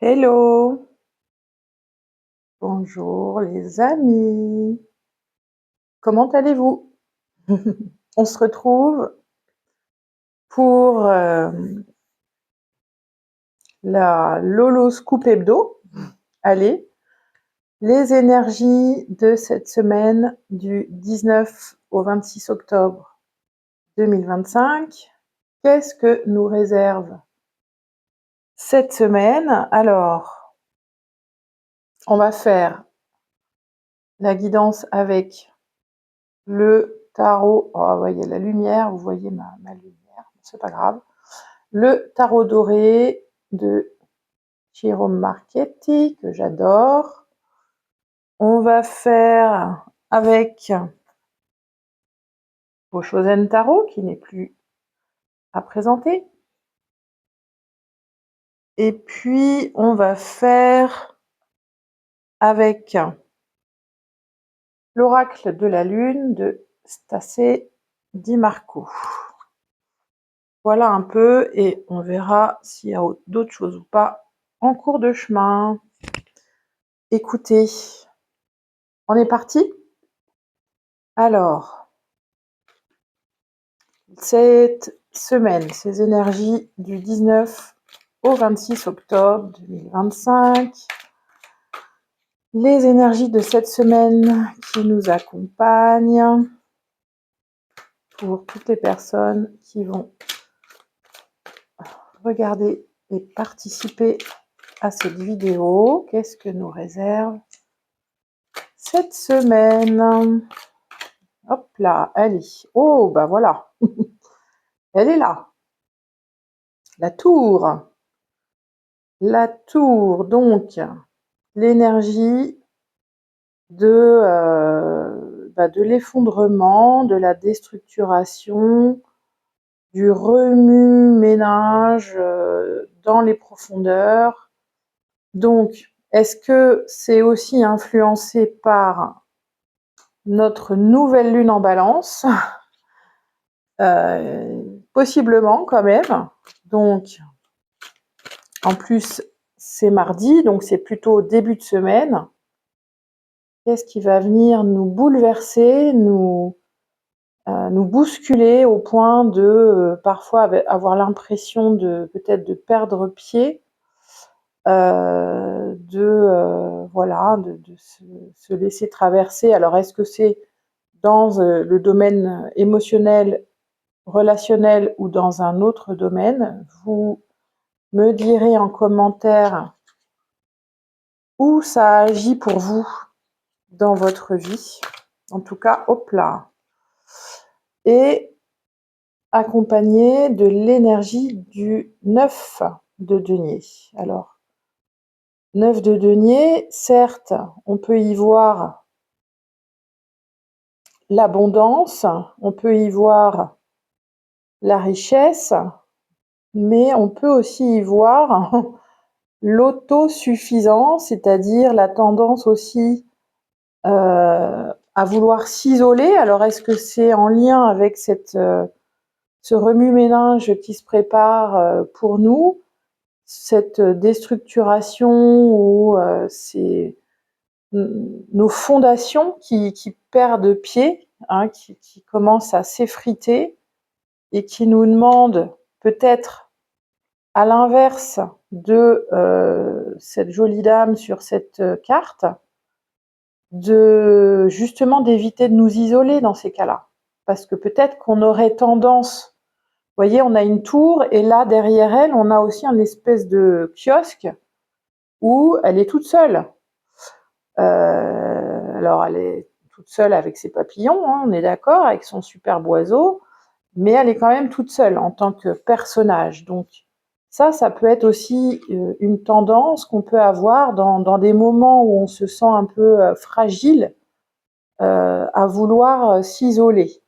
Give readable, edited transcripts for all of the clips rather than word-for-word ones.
Hello, bonjour les amis, comment allez-vous? On se retrouve pour la Lolo Scoop Hebdo. Allez, les énergies de cette semaine du 19 au 26 octobre 2025. Qu'est-ce que nous réserve cette semaine? Alors, on va faire la guidance avec le tarot. Oh, vous voyez la lumière, vous voyez ma lumière, c'est pas grave. Le tarot doré de Jérôme Marchetti, que j'adore. On va faire avec Oshozen Tarot, qui n'est plus à présenter. Et puis, on va faire avec l'oracle de la lune de Stasé Di Marco. Voilà un peu, et on verra s'il y a d'autres choses ou pas en cours de chemin. Écoutez, on est parti? Alors, cette semaine, ces énergies du 19 au 26 octobre 2025, les énergies de cette semaine qui nous accompagnent pour toutes les personnes qui vont regarder et participer à cette vidéo. Qu'est-ce que nous réserve cette semaine? Hop là, elle est. Oh, bah voilà. Elle est là. La tour. La tour, donc, l'énergie de l'effondrement, de la déstructuration, du remue-ménage dans les profondeurs. Donc, est-ce que c'est aussi influencé par notre nouvelle lune en balance? Possiblement quand même. Donc, en plus, c'est mardi, donc c'est plutôt début de semaine. Qu'est-ce qui va venir nous bouleverser, nous bousculer au point de parfois avoir l'impression de peut-être de perdre pied, de se laisser traverser. Alors, est-ce que c'est dans le domaine émotionnel, relationnel ou dans un autre domaine? Vous me direz en commentaire où ça agit pour vous dans votre vie. En tout cas, hop là. Et accompagné de l'énergie du 9 de denier. Alors, 9 de denier, certes, on peut y voir l'abondance, on peut y voir la richesse, mais on peut aussi y voir l'autosuffisance, c'est-à-dire la tendance aussi à vouloir s'isoler. Alors, est-ce que c'est en lien avec ce remue-ménage qui se prépare pour nous, cette déstructuration ou nos fondations qui perdent pied, hein, qui commencent à s'effriter et qui nous demandent peut-être, à l'inverse de cette jolie dame sur cette carte, justement d'éviter de nous isoler dans ces cas-là. Parce que peut-être qu'on aurait tendance, vous voyez, on a une tour et là, derrière elle, on a aussi un espèce de kiosque où elle est toute seule. Alors, elle est toute seule avec ses papillons, hein, on est d'accord, avec son superbe oiseau, mais elle est quand même toute seule en tant que personnage. Donc, ça peut être aussi une tendance qu'on peut avoir dans des moments où on se sent un peu fragile, à vouloir s'isoler.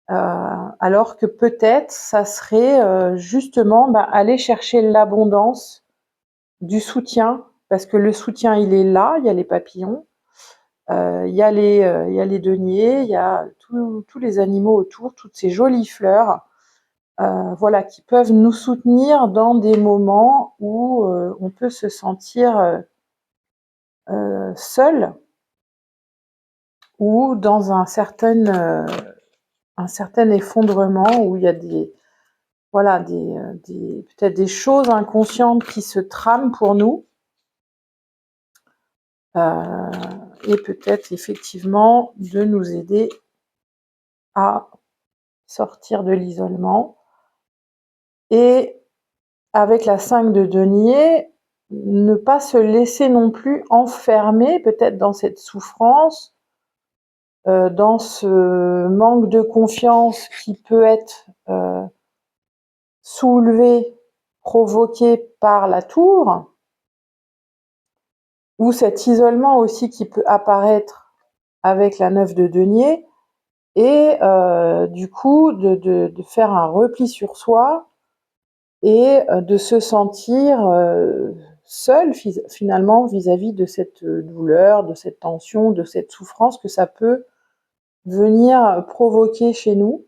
Alors que peut-être ça serait justement aller chercher l'abondance du soutien, parce que le soutien il est là, il y a les papillons, il y a les deniers, il y a tous les animaux autour, toutes ces jolies fleurs, voilà, qui peuvent nous soutenir dans des moments où on peut se sentir seul ou dans un certain effondrement où il y a voilà, peut-être des choses inconscientes qui se trament pour nous. Et peut-être effectivement de nous aider à sortir de l'isolement. Et avec la 5 de denier, ne pas se laisser non plus enfermer peut-être dans cette souffrance, dans ce manque de confiance qui peut être soulevé, provoqué par la tour, ou cet isolement aussi qui peut apparaître avec la 9 de denier, et du coup de faire un repli sur soi et de se sentir seul finalement vis-à-vis de cette douleur, de cette tension, de cette souffrance que ça peut venir provoquer chez nous.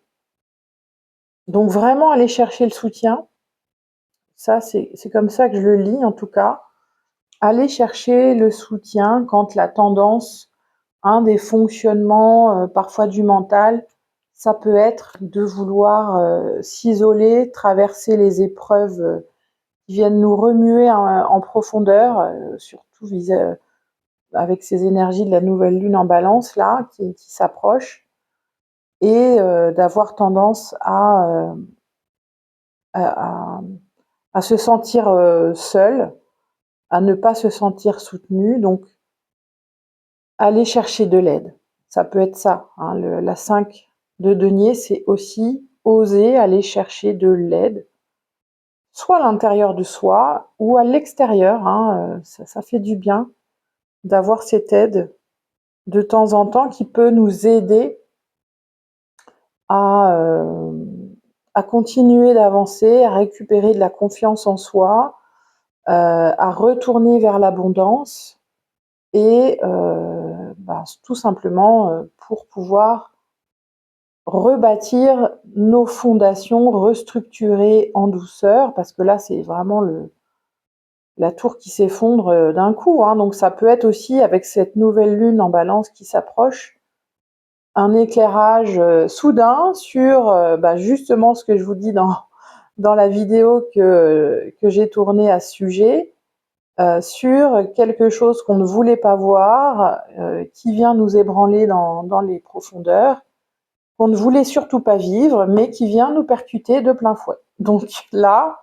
Donc vraiment aller chercher le soutien, ça c'est comme ça que je le lis en tout cas. Aller chercher le soutien quand la tendance, un des fonctionnements parfois du mental, ça peut être de vouloir s'isoler, traverser les épreuves qui viennent nous remuer en profondeur, surtout avec ces énergies de la nouvelle lune en balance là, qui s'approche, et d'avoir tendance à, à se sentir seul, à ne pas se sentir soutenu. Donc aller chercher de l'aide, ça peut être ça, hein, la 5 de denier, c'est aussi oser aller chercher de l'aide, soit à l'intérieur de soi ou à l'extérieur, hein, ça fait du bien d'avoir cette aide de temps en temps qui peut nous aider à, à continuer d'avancer, à récupérer de la confiance en soi, à retourner vers l'abondance et tout simplement pour pouvoir rebâtir nos fondations, restructurer en douceur, parce que là c'est vraiment la tour qui s'effondre d'un coup, hein. Donc ça peut être aussi avec cette nouvelle lune en balance qui s'approche, un éclairage soudain sur justement ce que je vous dis dans la vidéo que j'ai tournée à ce sujet, sur quelque chose qu'on ne voulait pas voir, qui vient nous ébranler dans les profondeurs, qu'on ne voulait surtout pas vivre, mais qui vient nous percuter de plein fouet. Donc là,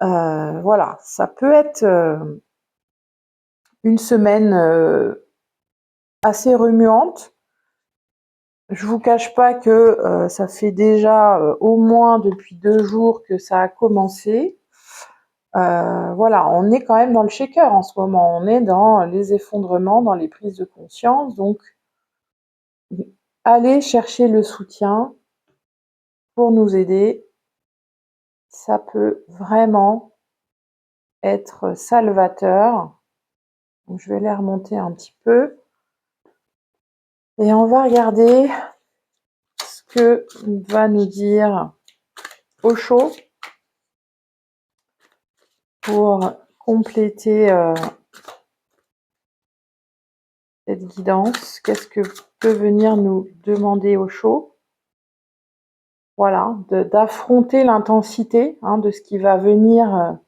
voilà, ça peut être une semaine assez remuante. Je vous cache pas que ça fait déjà au moins depuis 2 jours que ça a commencé. Voilà, on est quand même dans le shaker en ce moment. On est dans les effondrements, dans les prises de conscience. Donc, allez chercher le soutien pour nous aider. Ça peut vraiment être salvateur. Donc, je vais les remonter un petit peu. Et on va regarder ce que va nous dire Osho pour compléter cette guidance. Qu'est-ce que peut venir nous demander Osho? Voilà, d'affronter l'intensité de ce qui va venir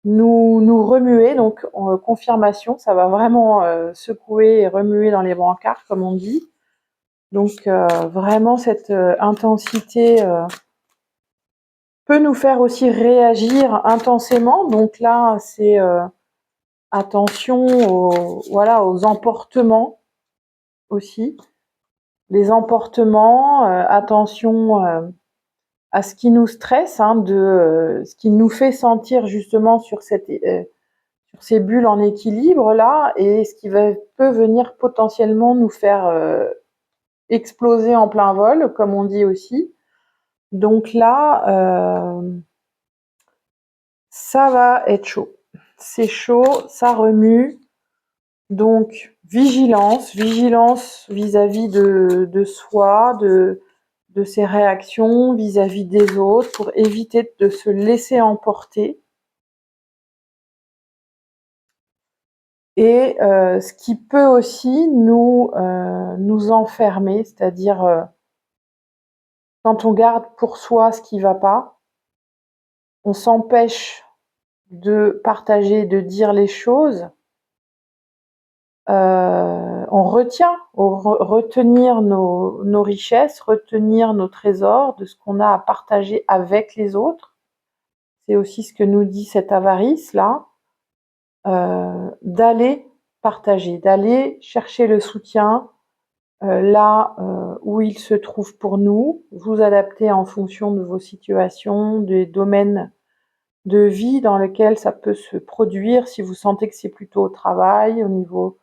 nous remuer. Donc confirmation, ça va vraiment secouer et remuer dans les brancards, comme on dit. Donc vraiment cette intensité peut nous faire aussi réagir intensément. Donc là, c'est attention aux emportements aussi. Les emportements, attention à ce qui nous stresse, ce qui nous fait sentir justement sur ces bulles en équilibre là, et ce qui peut venir potentiellement nous faire exploser en plein vol, comme on dit aussi. Donc là, ça va être chaud. C'est chaud, ça remue. Donc vigilance vis-à-vis de soi, de de ses réactions vis-à-vis des autres, pour éviter de se laisser emporter. Et ce qui peut aussi nous enfermer, c'est-à-dire quand on garde pour soi ce qui va pas, on s'empêche de partager, de dire les choses, on retenir nos richesses, retenir nos trésors, de ce qu'on a à partager avec les autres. C'est aussi ce que nous dit cette avarice-là, d'aller partager, d'aller chercher le soutien là où il se trouve pour nous, vous adapter en fonction de vos situations, des domaines de vie dans lesquels ça peut se produire, si vous sentez que c'est plutôt au travail, au niveau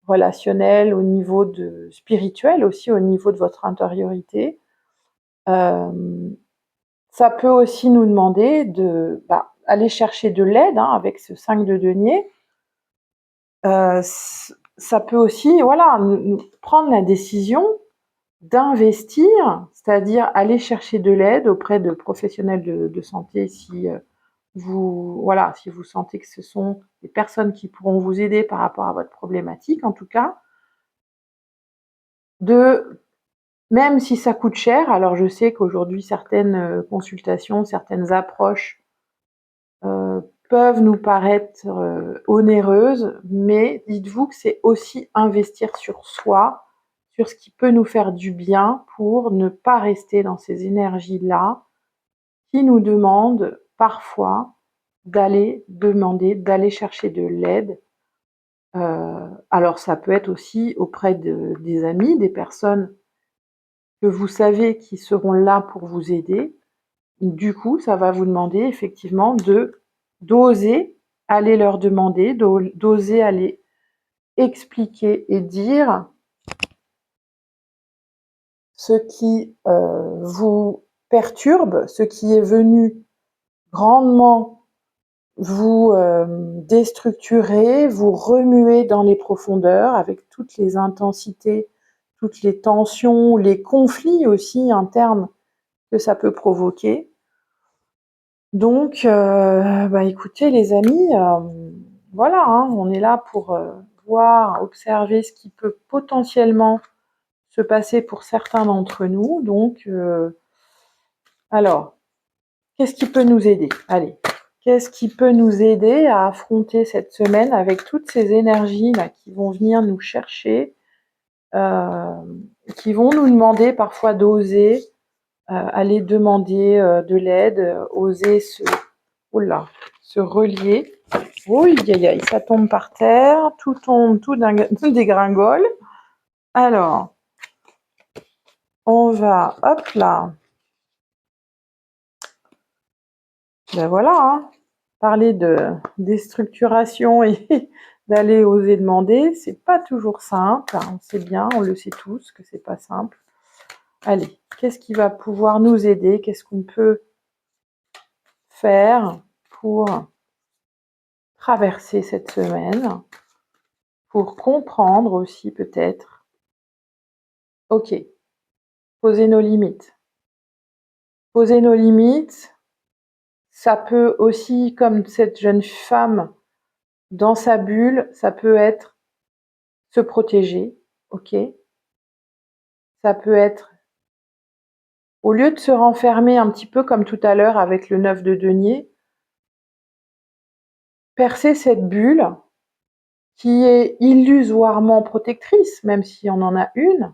relationnel, au niveau spirituel aussi, au niveau de votre intériorité. Ça peut aussi nous demander de aller chercher de l'aide avec ce 5 de denier. Ça peut aussi prendre la décision d'investir, c'est-à-dire aller chercher de l'aide auprès de professionnels de santé si si vous sentez que ce sont des personnes qui pourront vous aider par rapport à votre problématique, en tout cas, même si ça coûte cher. Alors je sais qu'aujourd'hui certaines consultations, certaines approches peuvent nous paraître onéreuses, mais dites-vous que c'est aussi investir sur soi, sur ce qui peut nous faire du bien pour ne pas rester dans ces énergies-là qui nous demandent parfois d'aller chercher de l'aide. Alors ça peut être aussi auprès des amis, des personnes que vous savez qui seront là pour vous aider. Du coup, ça va vous demander effectivement d'oser aller leur demander, d'oser aller expliquer et dire ce qui vous perturbe, ce qui est venu grandement vous déstructurer, vous remuer dans les profondeurs avec toutes les intensités, toutes les tensions, les conflits aussi internes que ça peut provoquer. Donc, écoutez les amis, voilà, on est là pour voir, observer ce qui peut potentiellement se passer pour certains d'entre nous. Donc, alors, qu'est-ce qui peut nous aider? Allez, qu'est-ce qui peut nous aider à affronter cette semaine avec toutes ces énergies là qui vont venir nous chercher, qui vont nous demander parfois d'oser aller demander de l'aide, oser se relier. Oui, ça tombe par terre, tout tombe, tout dégringole. Alors, on va, hop là. Ben voilà, parler de déstructuration et d'aller oser demander, c'est pas toujours simple. On sait bien, on le sait tous que c'est pas simple. Allez, qu'est-ce qui va pouvoir nous aider? Qu'est-ce qu'on peut faire pour traverser cette semaine? Pour comprendre aussi peut-être. Ok, poser nos limites. Poser nos limites, ça peut aussi, comme cette jeune femme dans sa bulle, ça peut être se protéger, ok. Ça peut être, au lieu de se renfermer un petit peu comme tout à l'heure avec le 9 de denier, percer cette bulle qui est illusoirement protectrice, même si on en a une,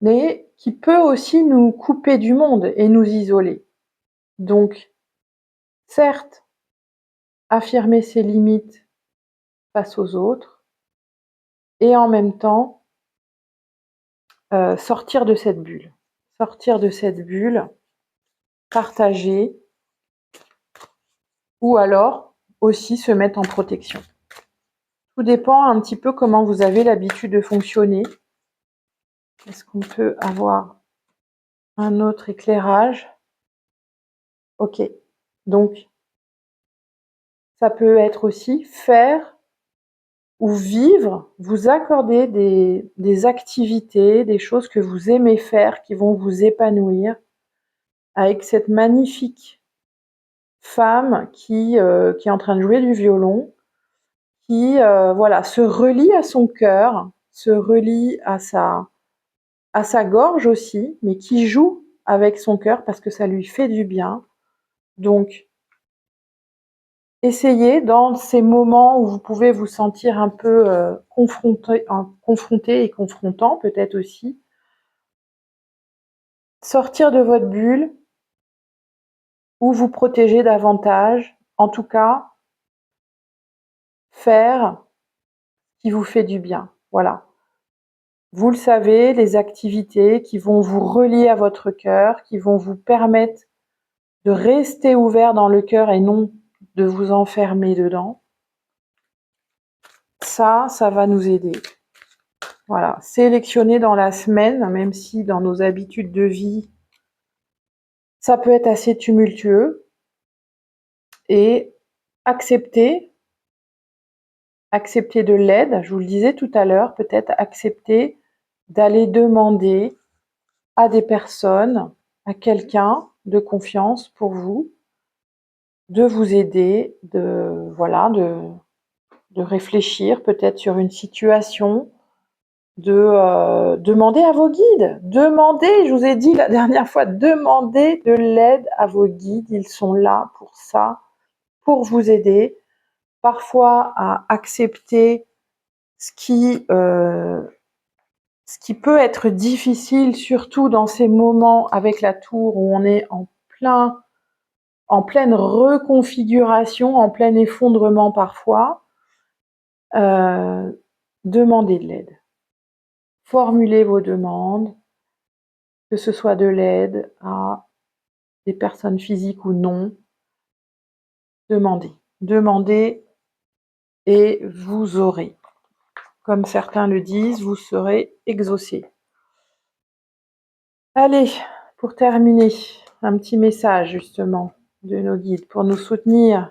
mais qui peut aussi nous couper du monde et nous isoler. Donc, certes, affirmer ses limites face aux autres et en même temps sortir de cette bulle. Sortir de cette bulle, partager ou alors aussi se mettre en protection. Tout dépend un petit peu comment vous avez l'habitude de fonctionner. Est-ce qu'on peut avoir un autre éclairage? Ok, donc ça peut être aussi faire ou vivre, vous accorder des activités, des choses que vous aimez faire, qui vont vous épanouir, avec cette magnifique femme qui est en train de jouer du violon, qui voilà, se relie à son cœur, se relie à sa gorge aussi, mais qui joue avec son cœur parce que ça lui fait du bien. Donc, essayez dans ces moments où vous pouvez vous sentir un peu confronté et confrontant peut-être aussi, sortir de votre bulle ou vous protéger davantage, en tout cas, faire ce qui vous fait du bien. Voilà. Vous le savez, les activités qui vont vous relier à votre cœur, qui vont vous permettre de rester ouvert dans le cœur et non de vous enfermer dedans. Ça va nous aider. Voilà, sélectionner dans la semaine, même si dans nos habitudes de vie, ça peut être assez tumultueux, et accepter de l'aide, je vous le disais tout à l'heure, peut-être accepter d'aller demander à des personnes, à quelqu'un de confiance pour vous, de vous aider, voilà, de réfléchir peut-être sur une situation, de demander à vos guides. Demandez, je vous ai dit la dernière fois, demandez de l'aide à vos guides. Ils sont là pour ça, pour vous aider. Parfois à accepter ce qui peut être difficile, surtout dans ces moments avec la tour où on est en pleine reconfiguration, en plein effondrement parfois. Demandez de l'aide. Formulez vos demandes, que ce soit de l'aide à des personnes physiques ou non. Demandez. Demandez et vous aurez. Comme certains le disent, vous serez exaucé. Allez, pour terminer, un petit message justement de nos guides pour nous soutenir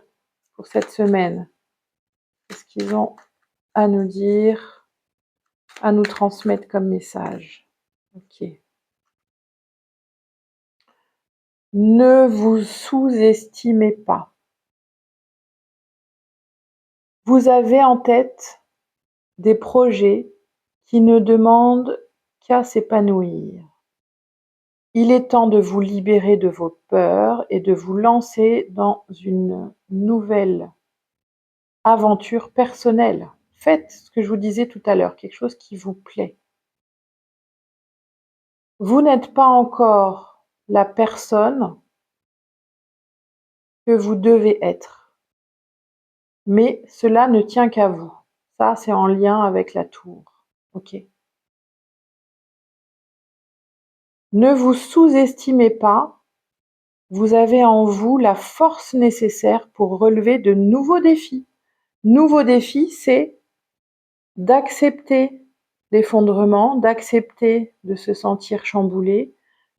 pour cette semaine. Qu'est-ce qu'ils ont à nous dire, à nous transmettre comme message? Ok. Ne vous sous-estimez pas. Vous avez en tête des projets qui ne demandent qu'à s'épanouir. Il est temps de vous libérer de vos peurs et de vous lancer dans une nouvelle aventure personnelle. Faites ce que je vous disais tout à l'heure, quelque chose qui vous plaît. Vous n'êtes pas encore la personne que vous devez être, mais cela ne tient qu'à vous. Ça, c'est en lien avec la tour. Ok. Ne vous sous-estimez pas. Vous avez en vous la force nécessaire pour relever de nouveaux défis. Nouveaux défis, c'est d'accepter l'effondrement, d'accepter de se sentir chamboulé,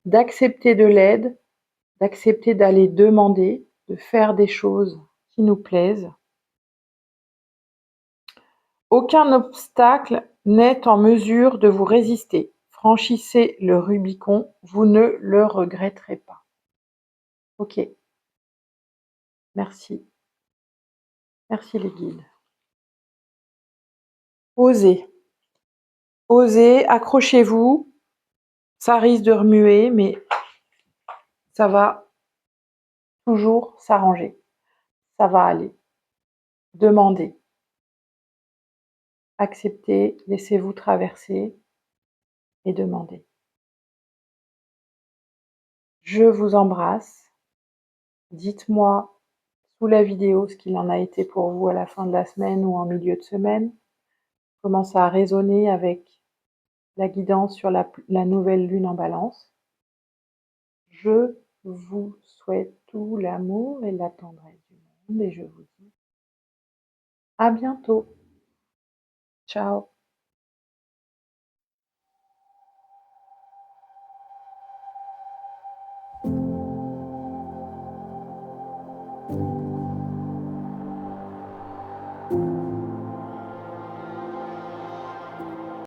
d'accepter de l'aide, d'accepter d'aller demander, de faire des choses qui nous plaisent. Aucun obstacle n'est en mesure de vous résister. Franchissez le Rubicon, vous ne le regretterez pas. Ok. Merci. Merci les guides. Osez. Osez, accrochez-vous. Ça risque de remuer, mais ça va toujours s'arranger. Ça va aller. Demandez. Acceptez, laissez-vous traverser et demandez. Je vous embrasse. Dites-moi sous la vidéo ce qu'il en a été pour vous à la fin de la semaine ou en milieu de semaine. Comment ça a résonné avec la guidance sur la nouvelle lune en Balance. Je vous souhaite tout l'amour et la tendresse du monde et je vous dis à bientôt. Ciao.